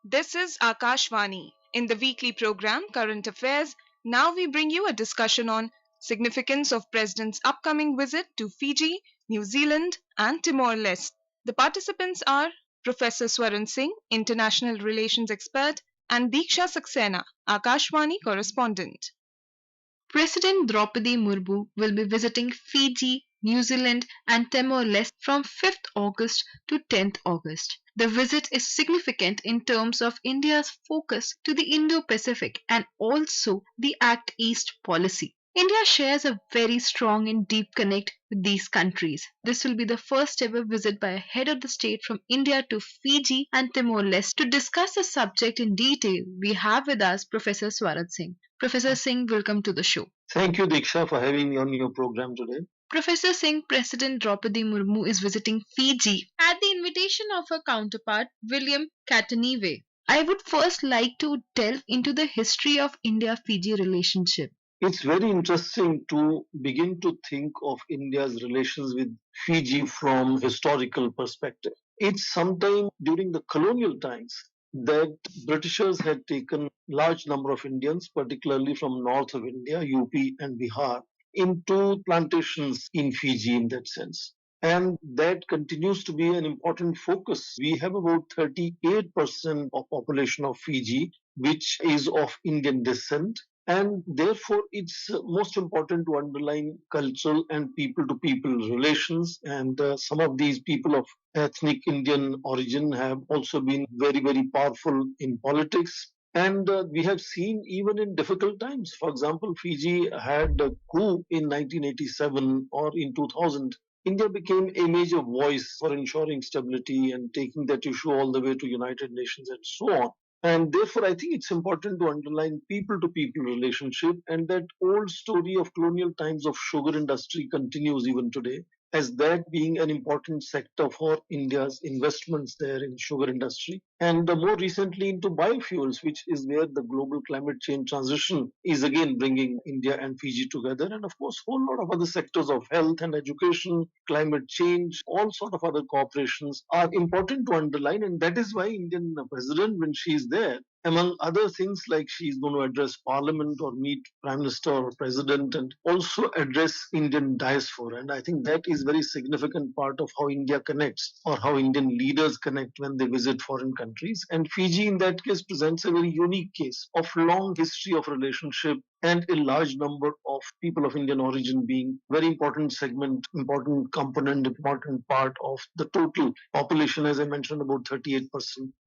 This is Akashvani. In the weekly program Current Affairs, now we bring you a discussion on significance of President's upcoming visit to Fiji, New Zealand and Timor-Leste. The participants are Professor Swaran Singh, International Relations Expert, and Diksha Saxena, Akashvani correspondent. President Draupadi Murmu will be visiting Fiji, New Zealand, and Timor-Leste from 5th August to 10th August. The visit is significant in terms of India's focus to the Indo-Pacific and also the Act East policy. India shares a very strong and deep connect with these countries. This will be the first ever visit by a head of the state from India to Fiji and Timor-Leste. To discuss the subject in detail, we have with us Professor Swarat Singh. Professor Singh, welcome to the show. Thank you, Diksha, for having me on your program today. Professor Singh, President Draupadi Murmu is visiting Fiji at the invitation of her counterpart, William Cataneve. I would first like to delve into the history of India-Fiji relationship. It's very interesting to begin to think of India's relations with Fiji from historical perspective. It's sometime during the colonial times that Britishers had taken large number of Indians, particularly from north of India, UP and Bihar, into plantations in Fiji in that sense. And that continues to be an important focus. We have about 38% of population of Fiji, which is of Indian descent. And therefore, it's most important to underline cultural and people to people relations. And some of these people of ethnic Indian origin have also been very, very powerful in politics. And we have seen even in difficult times. For example, Fiji had a coup in 1987 or in 2000. India became a major voice for ensuring stability and taking that issue all the way to United Nations and so on. And therefore, I think it's important to underline people-to-people relationship, and that old story of colonial times of sugar industry continues even today, as that being an important sector for India's investments there in sugar industry. And more recently into biofuels, which is where the global climate change transition is again bringing India and Fiji together. And of course, whole lot of other sectors of health and education, climate change, all sort of other cooperations are important to underline. And that is why Indian president, when she is there, among other things, like she's going to address parliament or meet prime minister or president and also address Indian diaspora. And I think that is very significant part of how India connects or how Indian leaders connect when they visit foreign countries. And Fiji in that case presents a very unique case of long history of relationship and a large number of people of Indian origin being very important segment, important component, important part of the total population. As I mentioned, about 38%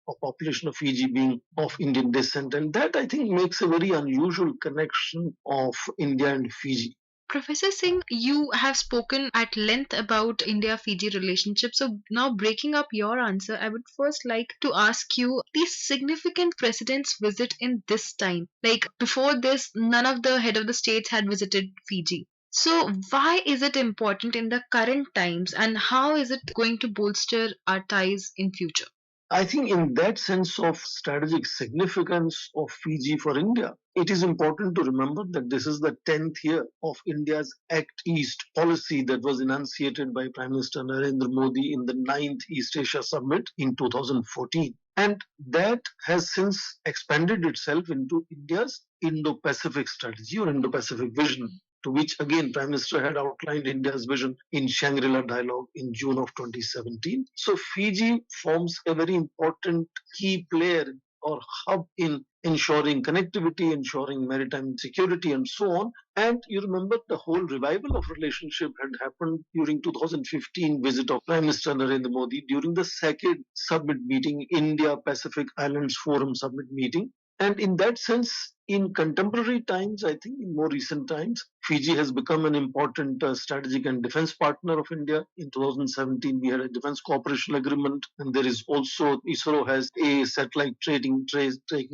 of population of Fiji being of Indian descent. And that, I think, makes a very unusual connection of India and Fiji. Professor Singh, you have spoken at length about India-Fiji relationship. So now breaking up your answer, I would first like to ask you the significant president's visit in this time. Like before this, none of the head of the states had visited Fiji. So why is it important in the current times and how is it going to bolster our ties in future? I think in that sense of strategic significance of Fiji for India, it is important to remember that this is the 10th year of India's Act East policy that was enunciated by Prime Minister Narendra Modi in the 9th East Asia Summit in 2014. And that has since expanded itself into India's Indo-Pacific strategy or Indo-Pacific vision, to which again Prime Minister had outlined India's vision in Shangri-La Dialogue in June of 2017. So Fiji forms a very important key player or hub in ensuring connectivity, ensuring maritime security and so on. And you remember the whole revival of relationship had happened during 2015 visit of Prime Minister Narendra Modi during the second summit meeting, India Pacific Islands Forum summit meeting. And in that sense, in contemporary times, I think in more recent times, Fiji has become an important strategic and defense partner of India. In 2017, we had a defense cooperation agreement, and there is also ISRO has a satellite tracking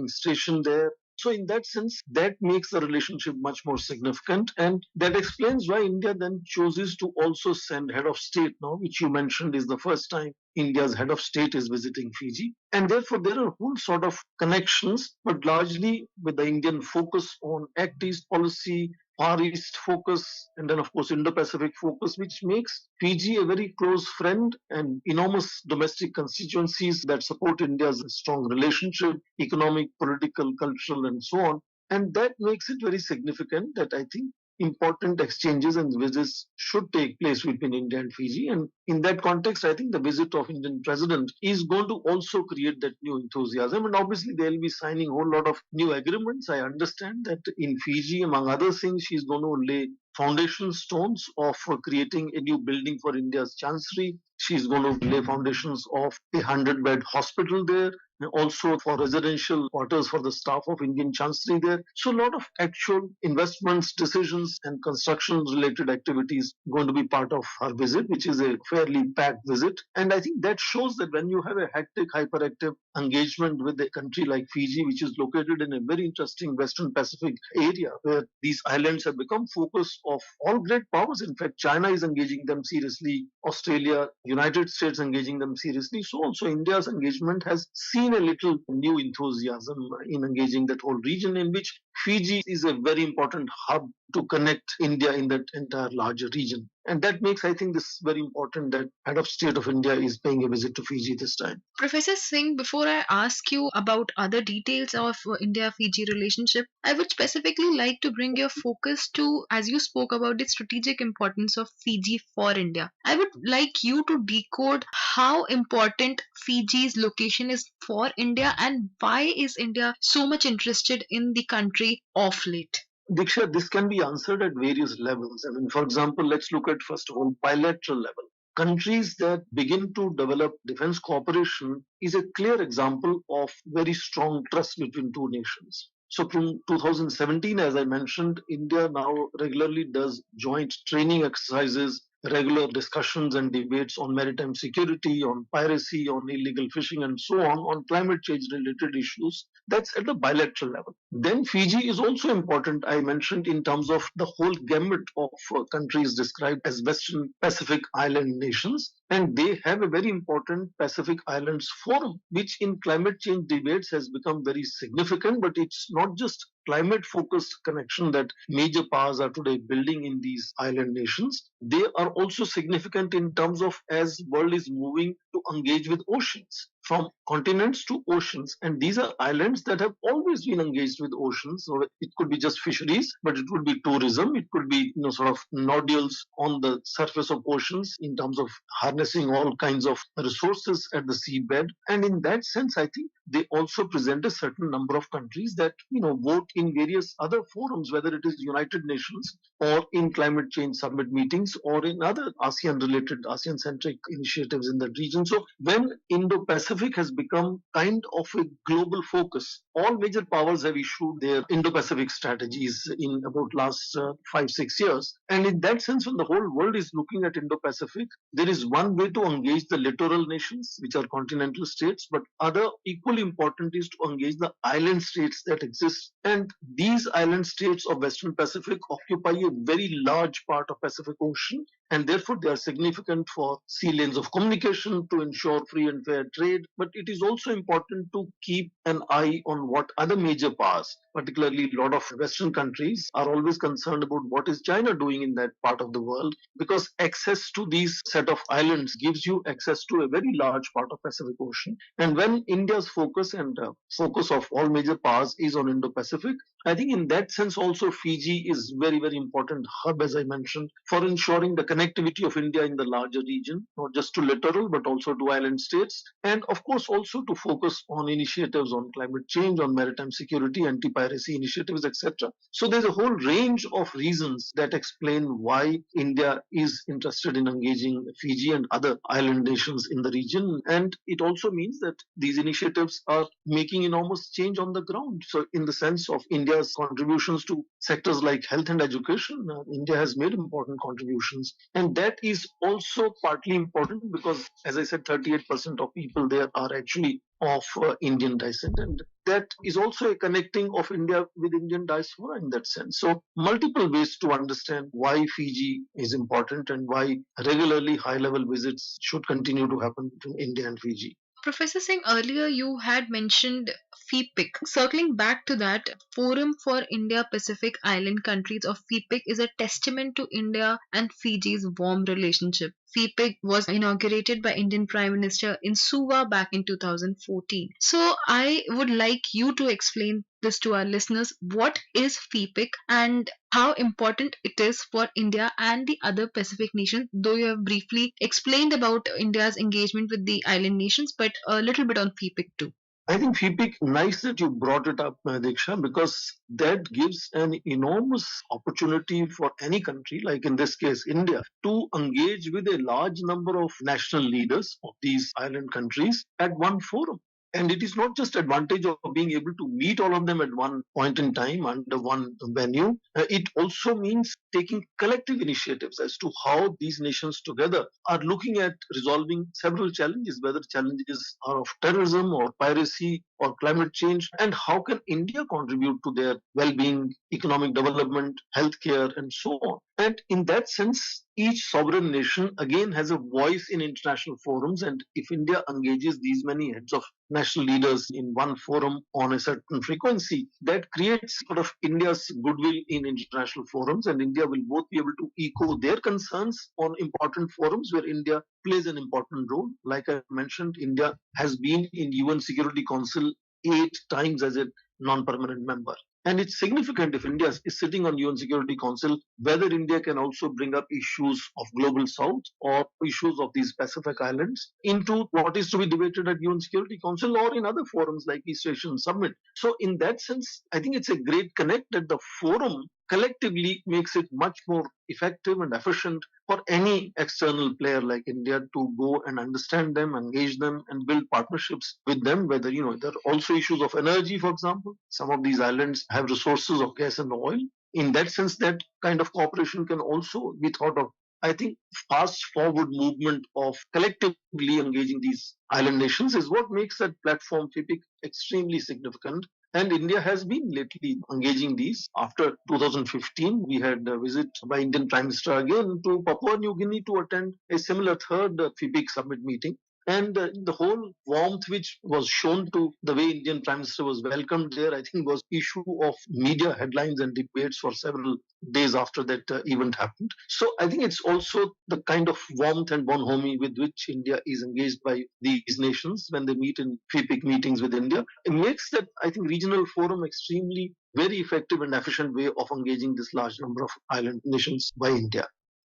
station there. So in that sense, that makes the relationship much more significant, and that explains why India then chooses to also send head of state now, which you mentioned is the first time India's head of state is visiting Fiji. And therefore, there are whole sort of connections, but largely with the Indian focus on Act East policy, Far East focus, and then of course Indo-Pacific focus, which makes Fiji a very close friend and enormous domestic constituencies that support India's strong relationship, economic, political, cultural, and so on. And that makes it very significant that I think important exchanges and visits should take place between India and Fiji. And in that context, I think the visit of Indian president is going to also create that new enthusiasm. And obviously, they'll be signing a whole lot of new agreements. I understand that in Fiji, among other things, she's going to lay foundation stones of creating a new building for India's chancery. She's going to lay foundations of a 100-bed hospital there, and also for residential quarters for the staff of Indian Chancery there. So a lot of actual investments, decisions, and construction-related activities going to be part of her visit, which is a fairly packed visit. And I think that shows that when you have a hectic, hyperactive engagement with a country like Fiji, which is located in a very interesting Western Pacific area, where these islands have become focus of all great powers. In fact, China is engaging them seriously, Australia, United States engaging them seriously. So also India's engagement has seen a little new enthusiasm in engaging that whole region, in which Fiji is a very important hub to connect India in that entire larger region. And that makes, I think, this very important that head of state of India is paying a visit to Fiji this time. Professor Singh, before I ask you about other details of India-Fiji relationship, I would specifically like to bring your focus to, as you spoke about the strategic importance of Fiji for India. I would like you to decode how important Fiji's location is for India and why is India so much interested in the country of late. Diksha, this can be answered at various levels. I mean, for example, let's look at first of all bilateral level. Countries that begin to develop defense cooperation is a clear example of very strong trust between two nations. So from 2017, as I mentioned, India now regularly does joint training exercises, regular discussions and debates on maritime security, on piracy, on illegal fishing, and so on climate change related issues. That's at the bilateral level. Then Fiji is also important, I mentioned, in terms of the whole gamut of countries described as Western Pacific Island nations. And they have a very important Pacific Islands Forum, which in climate change debates has become very significant. But it's not just climate focused connection that major powers are today building in these island nations. They are also significant in terms of as world is moving to engage with oceans, from continents to oceans. And these are islands that have always been engaged with oceans. So it could be just fisheries, but it could be tourism, it could be sort of nodules on the surface of oceans in terms of harnessing all kinds of resources at the seabed. And in that sense, I think they also present a certain number of countries that vote in various other forums, whether it is United Nations or in climate change summit meetings or in other ASEAN related, ASEAN centric initiatives in that region. So when Indo-Pacific has become kind of a global focus, all major powers have issued their Indo-Pacific strategies in about last 5-6 years. And in that sense, when the whole world is looking at Indo-Pacific, there is one way to engage the littoral nations, which are continental states, but other equally important is to engage the island states that exist. And these island states of Western Pacific occupy a very large part of Pacific Ocean, and therefore they are significant for sea lanes of communication to ensure free and fair trade. But it is also important to keep an eye on what other major powers, particularly a lot of Western countries, are always concerned about what is China doing in that part of the world, because access to these set of islands gives you access to a very large part of Pacific Ocean. And when India's focus and focus of all major powers is on Indo-Pacific, I think in that sense also Fiji is very, very important hub, as I mentioned, for ensuring the connectivity of India in the larger region, not just to littoral, but also to island states. And of course also to focus on initiatives on climate change, on maritime security, anti-piracy initiatives, etc. So there's a whole range of reasons that explain why India is interested in engaging Fiji and other island nations in the region. And it also means that these initiatives are making enormous change on the ground. So in the sense of India's contributions to sectors like health and education, India has made important contributions. And that is also partly important because, as I said, 38% of people there are actually of Indian descent. And that is also a connecting of India with Indian diaspora in that sense. So multiple ways to understand why Fiji is important and why regularly high-level visits should continue to happen between India and Fiji. Professor Singh, earlier you had mentioned FIPIC. Circling back to that, Forum for India Pacific Island Countries of FIPIC is a testament to India and Fiji's warm relationship. FIPIC was inaugurated by Indian Prime Minister in Suva back in 2014. So I would like you to explain this to our listeners. What is FIPIC and how important it is for India and the other Pacific nations? Though you have briefly explained about India's engagement with the island nations, but a little bit on FIPIC too. I think FIPIC, nice that you brought it up, Diksha, because that gives an enormous opportunity for any country, like in this case India, to engage with a large number of national leaders of these island countries at one forum. And it is not just advantage of being able to meet all of them at one point in time under one venue. It also means taking collective initiatives as to how these nations together are looking at resolving several challenges, whether challenges are of terrorism or piracy or climate change, and how can India contribute to their well-being, economic development, healthcare, and so on. And in that sense, each sovereign nation again has a voice in international forums. And if India engages these many heads of national leaders in one forum on a certain frequency, that creates sort of India's goodwill in international forums, and India will both be able to echo their concerns on important forums where India plays an important role. Like I mentioned, India has been in UN Security Council 8 times as a non-permanent member. And it's significant if India is sitting on UN Security Council, whether India can also bring up issues of global south or issues of these Pacific islands into what is to be debated at UN Security Council or in other forums like East Asian Summit. So in that sense, I think it's a great connect that the forum collectively makes it much more effective and efficient for any external player like India to go and understand them, engage them, and build partnerships with them. Whether, there are also issues of energy, for example. Some of these islands have resources of gas and oil. In that sense, that kind of cooperation can also be thought of. I think fast forward movement of collectively engaging these island nations is what makes that platform FIPIC extremely significant. And India has been lately engaging these. After 2015, we had a visit by Indian Prime Minister again to Papua New Guinea to attend a similar third FIPIC summit meeting. And the whole warmth which was shown to the way Indian Prime Minister was welcomed there, I think, was issue of media headlines and debates for several days after that event happened. So I think it's also the kind of warmth and bonhomie with which India is engaged by these nations when they meet in FIPIC meetings with India. It makes that, I think, regional forum extremely very effective and efficient way of engaging this large number of island nations by India.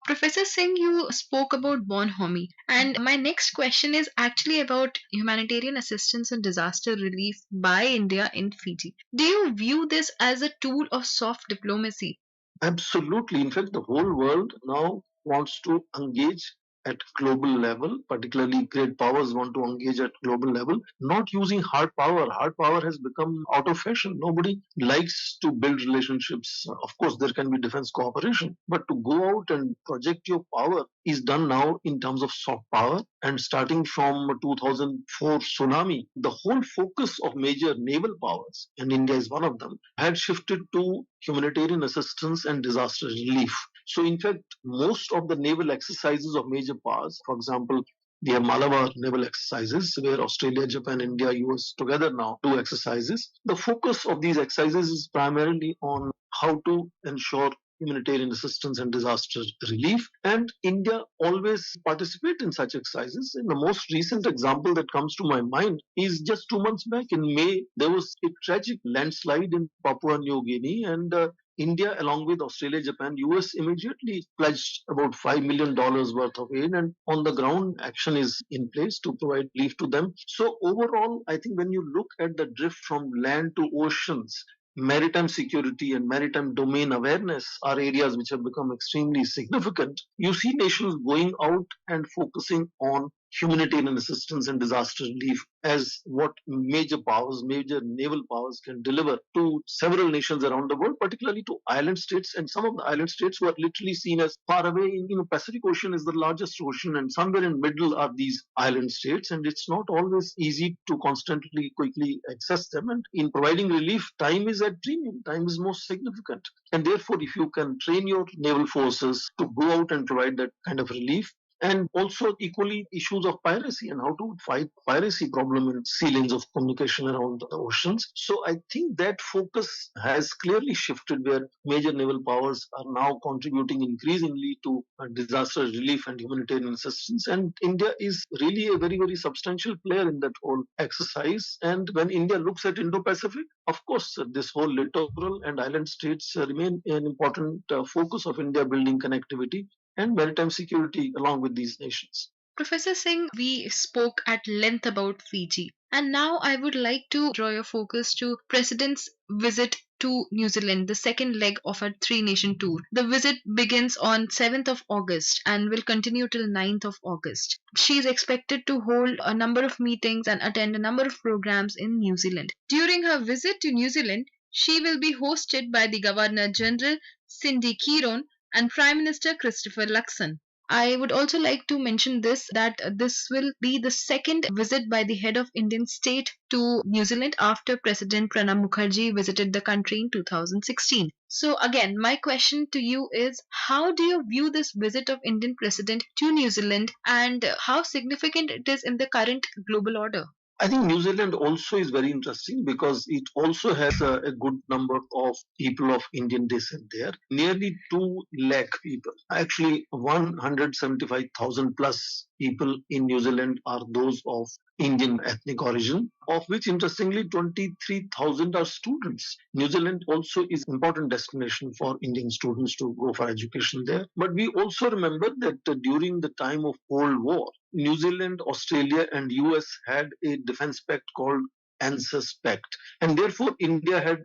Professor Singh, you spoke about bonhomie, and my next question is actually about humanitarian assistance and disaster relief by India in Fiji. Do you view this as a tool of soft diplomacy? Absolutely. In fact, the whole world now wants to engage at global level, particularly great powers want to engage at global level, not using hard power. Hard power has become out of fashion. Nobody likes to build relationships. Of course, there can be defense cooperation, but to go out and project your power is done now in terms of soft power. And starting from 2004 tsunami, the whole focus of major naval powers, and India is one of them, had shifted to humanitarian assistance and disaster relief. So, in fact, most of the naval exercises of major powers, for example, the Malabar naval exercises, where Australia, Japan, India, US together now do exercises. The focus of these exercises is primarily on how to ensure humanitarian assistance and disaster relief. And India always participate in such exercises. And the most recent example that comes to my mind is just 2 months back in May, there was a tragic landslide in Papua New Guinea, and India, along with Australia, Japan, US, immediately pledged about $5 million worth of aid, and on the ground, action is in place to provide relief to them. So, overall, I think when you look at the drift from land to oceans, maritime security and maritime domain awareness are areas which have become extremely significant. You see nations going out and focusing on humanitarian assistance and disaster relief as what major powers, major naval powers can deliver to several nations around the world, particularly to island states. And some of the island states who are literally seen as far away. Pacific Ocean is the largest ocean, and somewhere in middle are these island states, and it's not always easy to constantly, quickly access them. And in providing relief, time is at premium. Time is most significant. And therefore, if you can train your naval forces to go out and provide that kind of relief, and also equally issues of piracy and how to fight piracy problem in sea lanes of communication around the oceans. So I think that focus has clearly shifted where major naval powers are now contributing increasingly to disaster relief and humanitarian assistance, and India is really a very substantial player in that whole exercise. And when India looks at Indo-Pacific, of course, this whole littoral and island states remain an important focus of India building connectivity and maritime security along with these nations. Professor Singh, we spoke at length about Fiji, and now I would like to draw your focus to President's visit to New Zealand, the second leg of a three-nation tour. The visit begins on 7th of August and will continue till 9th of August. She is expected to hold a number of meetings and attend a number of programs in New Zealand. During her visit to New Zealand, she will be hosted by the Governor General Cindy Kiron and Prime Minister Christopher Luxon. I would also like to mention this that this will be the second visit by the head of Indian state to New Zealand after President Pranab Mukherjee visited the country in 2016. So again, my question to you is how do you view this visit of Indian president to New Zealand and how significant it is in the current global order? I think New Zealand also is very interesting because it also has a good number of people of Indian descent there. Nearly 2 lakh people. Actually, 175,000 plus people in New Zealand are those of Indian ethnic origin, of which interestingly 23,000 are students. New Zealand also is an important destination for Indian students to go for education there. But we also remember that during the time of Cold War, New Zealand, Australia, and US had a defense pact called ANZUS Pact, and therefore India had,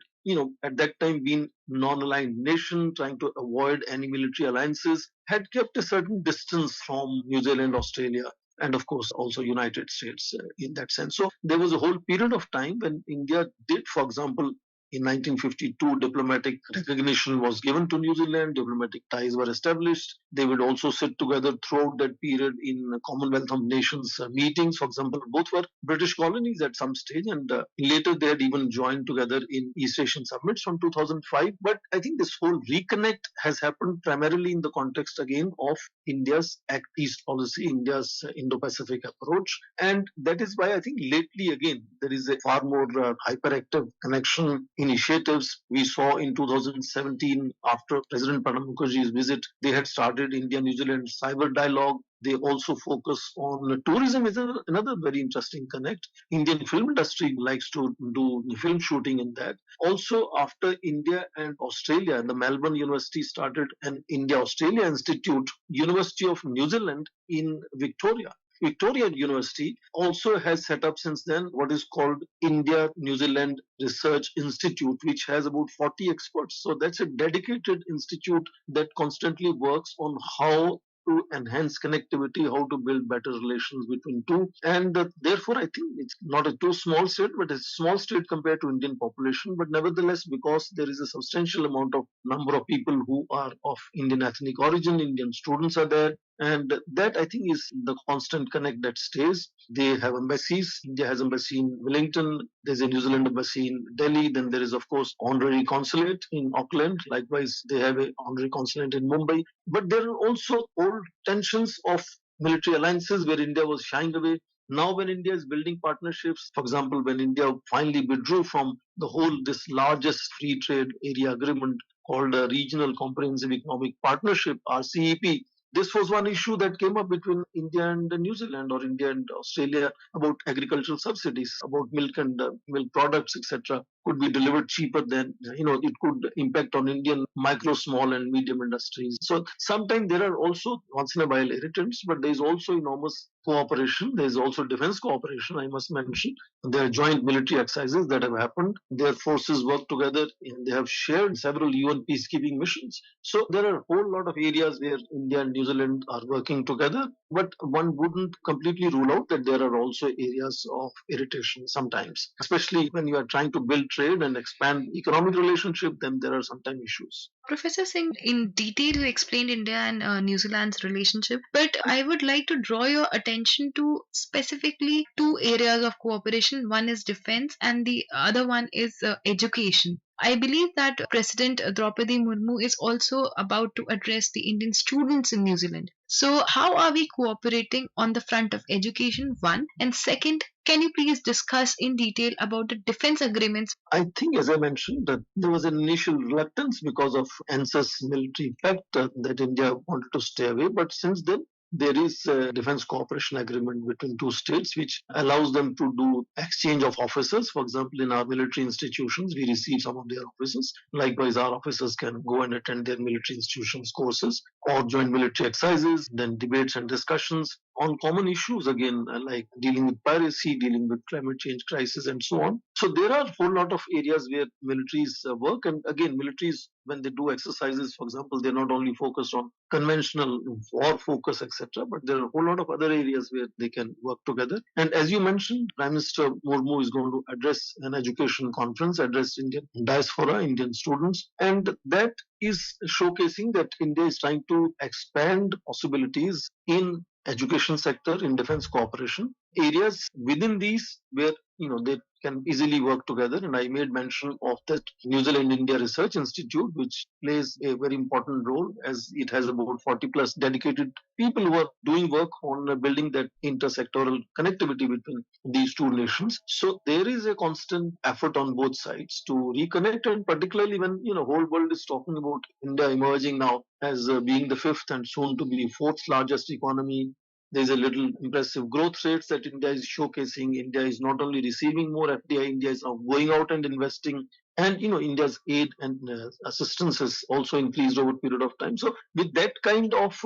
at that time been non-aligned nation trying to avoid any military alliances, had kept a certain distance from New Zealand, Australia, and of course also United States in that sense. So there was a whole period of time when India did, for example, in 1952, diplomatic recognition was given to New Zealand, diplomatic ties were established. They would also sit together throughout that period in Commonwealth of Nations meetings. For example, both were British colonies at some stage, and later they had even joined together in East Asian summits from 2005. But I think this whole reconnect has happened primarily in the context again of India's Act East policy, India's Indo-Pacific approach. And that is why I think lately again there is a far more hyperactive connection initiatives. We saw in 2017 after President Pranab Mukherjee's visit, they had started India New Zealand cyber dialogue. They also focus on tourism is another very interesting connect. Indian film industry likes to do film shooting in that. Also after India and Australia, the Melbourne University started an India Australia Institute, University of New Zealand in Victoria. Victoria University also has set up since then what is called India New Zealand Research Institute, which has about 40 experts. So that's a dedicated institute that constantly works on how to enhance connectivity, how to build better relations between two. And therefore, I think it's not a too small state, but it's a small state compared to Indian population. But nevertheless, because there is a substantial amount of number of people who are of Indian ethnic origin, Indian students are there, and that I think is the constant connect that stays. They have embassies. India has embassy in Wellington. There's a New Zealand embassy in Delhi. Then there is of course honorary consulate in Auckland. Likewise, they have a honorary consulate in Mumbai. But there are also old tensions of military alliances where India was shying away. Now, when India is building partnerships, for example, when India finally withdrew from the whole this largest free trade area agreement called a Regional Comprehensive Economic Partnership (RCEP), this was one issue that came up between India and New Zealand or India and Australia about agricultural subsidies, about milk and milk products, etc. Could be delivered cheaper than, it could impact on Indian micro, small, and medium industries. So sometimes there are also once in a while irritants, but there is also enormous cooperation. There is also defense cooperation, I must mention. There are joint military exercises that have happened. Their forces work together and they have shared several UN peacekeeping missions. So there are a whole lot of areas where India and New Zealand are working together, but one wouldn't completely rule out that there are also areas of irritation sometimes, especially when you are trying to build trade and expand economic relationship, then there are sometimes issues. Professor Singh, in detail you explained India and New Zealand's relationship, but I would like to draw your attention to specifically two areas of cooperation. One is defense and the other one is education. I believe that President Draupadi Murmu is also about to address the Indian students in New Zealand. So, how are we cooperating on the front of education? One. And second, can you please discuss in detail about the defense agreements? I think, as I mentioned, that there was an initial reluctance because of ANSYS military pact that India wanted to stay away. But since then, there is a defense cooperation agreement between two states which allows them to do exchange of officers. For example, in our military institutions, we receive some of their officers. Likewise, our officers can go and attend their military institutions courses or join military exercises, then debates and discussions on common issues again, like dealing with piracy, dealing with climate change crisis, and so on. So there are a whole lot of areas where militaries work, and again, militaries when they do exercises, for example, they're not only focused on conventional war focus, etc., but there are a whole lot of other areas where they can work together. And as you mentioned, Prime Minister Murmu is going to address an education conference, address Indian diaspora, Indian students, and that is showcasing that India is trying to expand possibilities in education sector, in defense cooperation areas within these where they can easily work together. And I made mention of that New Zealand India Research Institute, which plays a very important role as it has about 40 plus dedicated people who are doing work on building that intersectoral connectivity between these two nations. So there is a constant effort on both sides to reconnect, and particularly when whole world is talking about India emerging now as being the fifth and soon to be fourth largest economy. There's a little impressive growth rates that India is showcasing. India is not only receiving more FDI, India is now going out and investing. And India's aid and assistance has also increased over a period of time. So with that kind of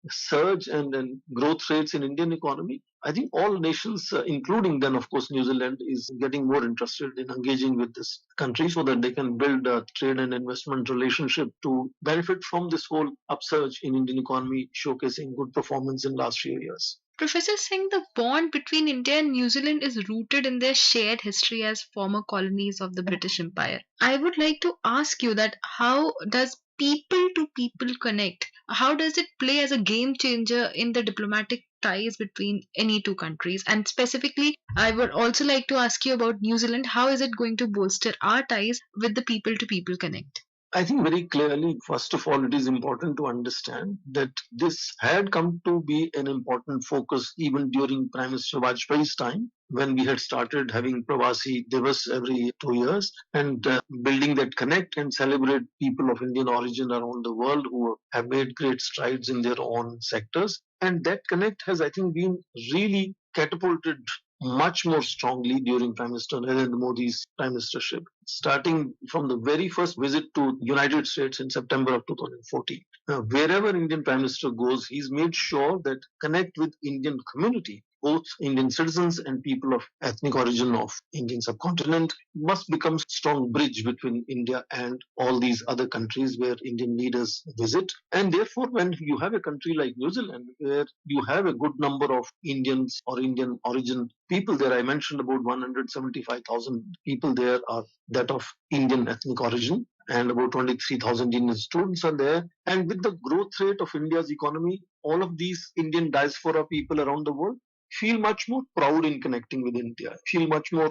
surge and growth rates in Indian economy, I think all nations, including then of course New Zealand, is getting more interested in engaging with this country so that they can build a trade and investment relationship to benefit from this whole upsurge in Indian economy, showcasing good performance in last few years. Professor Singh, the bond between India and New Zealand is rooted in their shared history as former colonies of the British Empire. I would like to ask you that how does people to people connect? How does it play as a game changer in the diplomatic ties between any two countries? And specifically, I would also like to ask you about New Zealand. How is it going to bolster our ties with the people to people connect? I think very clearly, first of all, it is important to understand that this had come to be an important focus even during Prime Minister Vajpayee's time, when we had started having Pravasi Divas every 2 years and building that connect and celebrate people of Indian origin around the world who have made great strides in their own sectors. And that connect has, I think, been really catapulted much more strongly during Prime Minister Narendra Modi's prime ministership, starting from the very first visit to United States in September of 2014. Now, wherever Indian Prime Minister goes, he's made sure that connect with Indian community, both Indian citizens and people of ethnic origin of Indian subcontinent, must become strong bridge between India and all these other countries where Indian leaders visit. And therefore, when you have a country like New Zealand, where you have a good number of Indians or Indian origin people there, I mentioned about 175,000 people there are that of Indian ethnic origin, and about 23,000 Indian students are there. And with the growth rate of India's economy, all of these Indian diaspora people around the world feel much more proud in connecting with India, feel much more,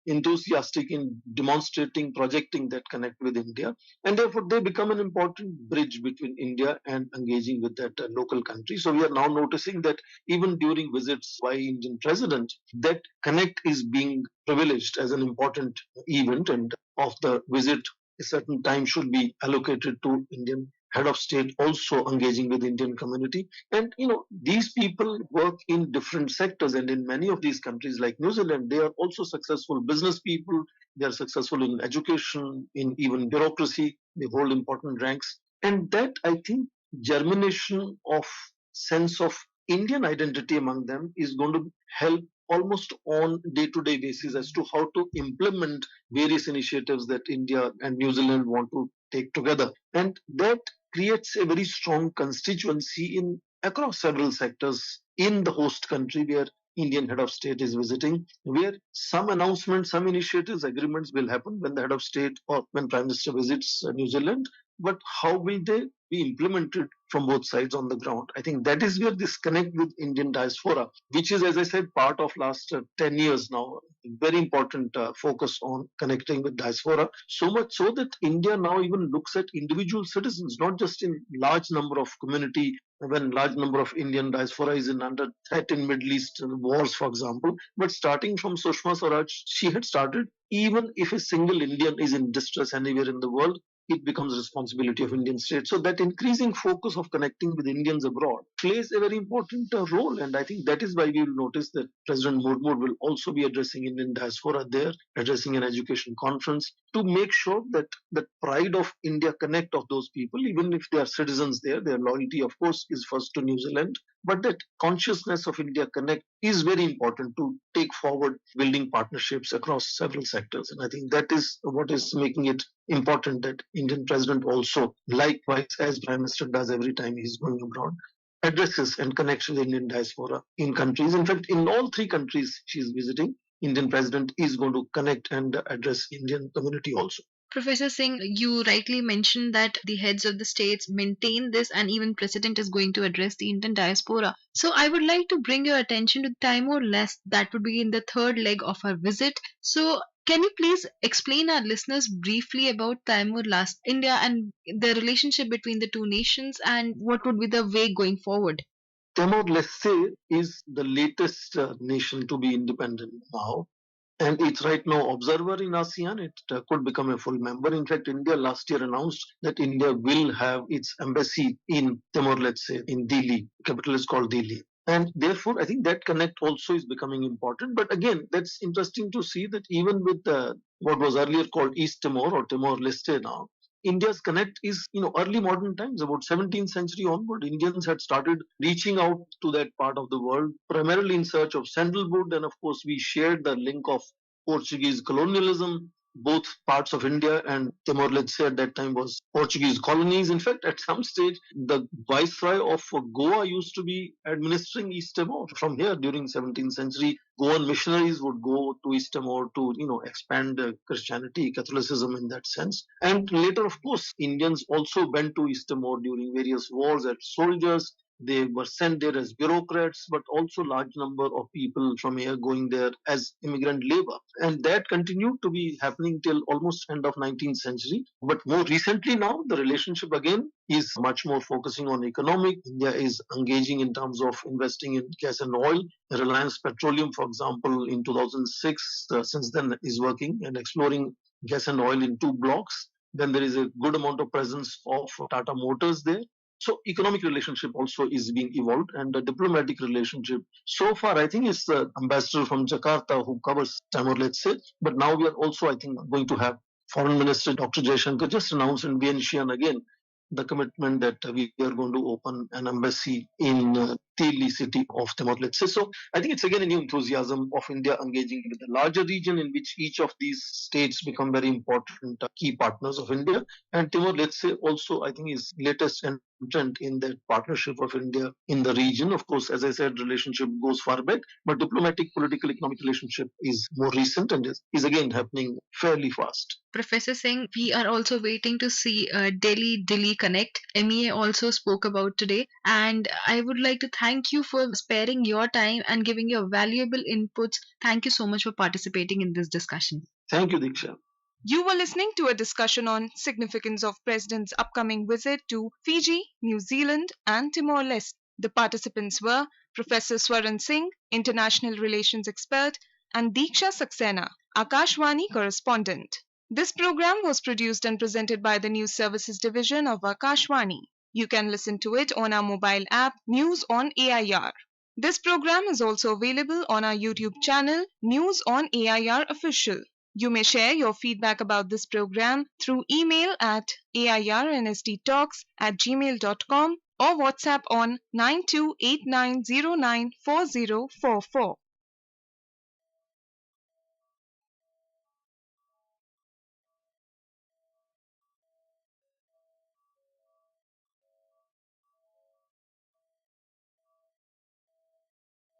enthusiastic in demonstrating, projecting that connect with India. And therefore, they become an important bridge between India and engaging with that local country. So we are now noticing that even during visits by Indian president, that connect is being privileged as an important event, and of the visit, a certain time should be allocated to Indian head of state also engaging with Indian community. And these people work in different sectors, and in many of these countries like New Zealand, they are also successful business people. They are successful in education, in even bureaucracy. They hold important ranks, and that, I think, germination of sense of Indian identity among them is going to help almost on day-to-day basis as to how to implement various initiatives that India and New Zealand want to take together. And that creates a very strong constituency in across several sectors in the host country where Indian head of state is visiting, where some announcements, some initiatives, agreements will happen when the head of state or when Prime Minister visits New Zealand. but how will they be implemented from both sides on the ground? I think that is where this connect with Indian diaspora, which is, as I said, part of last 10 years now, very important focus on connecting with diaspora, so much so that India now even looks at individual citizens, not just in large number of community, when large number of Indian diaspora is in under threat in Middle East wars, for example. But starting from Sushma Swaraj, she had started, even if a single Indian is in distress anywhere in the world, it becomes responsibility of Indian state. So that increasing focus of connecting with Indians abroad plays a very important role. And I think that is why we will notice that President Murmu will also be addressing Indian diaspora there, addressing an education conference to make sure that the pride of India connect of those people, even if they are citizens there, their loyalty, of course, is first to New Zealand, but that consciousness of India connect is very important to take forward building partnerships across several sectors. And I think that is what is making it important that Indian president also, likewise as Prime Minister does every time he's going abroad, addresses and connects with Indian diaspora in countries. In fact, in all three countries she's visiting, Indian president is going to connect and address Indian community also. Professor Singh, you rightly mentioned that the heads of the states maintain this, and even president is going to address the Indian diaspora. So I would like to bring your attention to Timor-Leste. That would be in the third leg of our visit. So can you please explain our listeners briefly about Timor-Leste, India, and the relationship between the two nations, and what would be the way going forward? Timor-Leste is the latest nation to be independent now, and it's right now observer in ASEAN. It could become a full member. In fact, India last year announced that India will have its embassy in Timor-Leste in Dili. Capital is called Dili. And therefore, I think that connect also is becoming important. But again, that's interesting to see that even with what was earlier called East Timor or Timor-Leste now, India's connect is, early modern times, about 17th century onward. Indians had started reaching out to that part of the world, primarily in search of sandalwood. And of course, we shared the link of Portuguese colonialism. Both parts of India and Timor-Leste at that time was Portuguese colonies. In fact, at some stage, the viceroy of Goa used to be administering East Timor from here during 17th century. Goan missionaries would go to East Timor to, expand Christianity, Catholicism in that sense. And later, of course, Indians also went to East Timor during various wars as soldiers. They were sent there as bureaucrats, but also large number of people from here going there as immigrant labor. And that continued to be happening till almost end of 19th century. But more recently now, the relationship again is much more focusing on economic. India is engaging in terms of investing in gas and oil. Reliance Petroleum, for example, in 2006, since then is working and exploring gas and oil in 2 blocks. Then there is a good amount of presence of Tata Motors there. So economic relationship also is being evolved, and the diplomatic relationship. So far, I think it's the ambassador from Jakarta who covers Timor-Leste. But now we are also, I think, going to have Foreign Minister Dr. Jaishankar just announced in Vientiane again the commitment that we are going to open an embassy in Tili city of Timor-Leste. So I think it's again a new enthusiasm of India engaging with the larger region in which each of these states become very important key partners of India. And Timor-Leste also, I think, is latest entrant in that partnership of India in the region. Of course, as I said, relationship goes far back, but diplomatic, political, economic relationship is more recent and is again happening fairly fast. Professor Singh, we are also waiting to see Delhi Connect. MEA also spoke about today, and I would like to thank you for sparing your time and giving your valuable inputs. Thank you so much for participating in this discussion. Thank you, Diksha. You were listening to a discussion on significance of President's upcoming visit to Fiji, New Zealand, and Timor-Leste. The participants were Professor Swaran Singh, International Relations Expert, and Diksha Saxena, Akashvani Correspondent. This program was produced and presented by the News Services Division of Akashvani. You can listen to it on our mobile app, News on AIR. This program is also available on our YouTube channel, News on AIR Official. You may share your feedback about this program through email at airnsttalks@gmail.com or WhatsApp on 9289094044.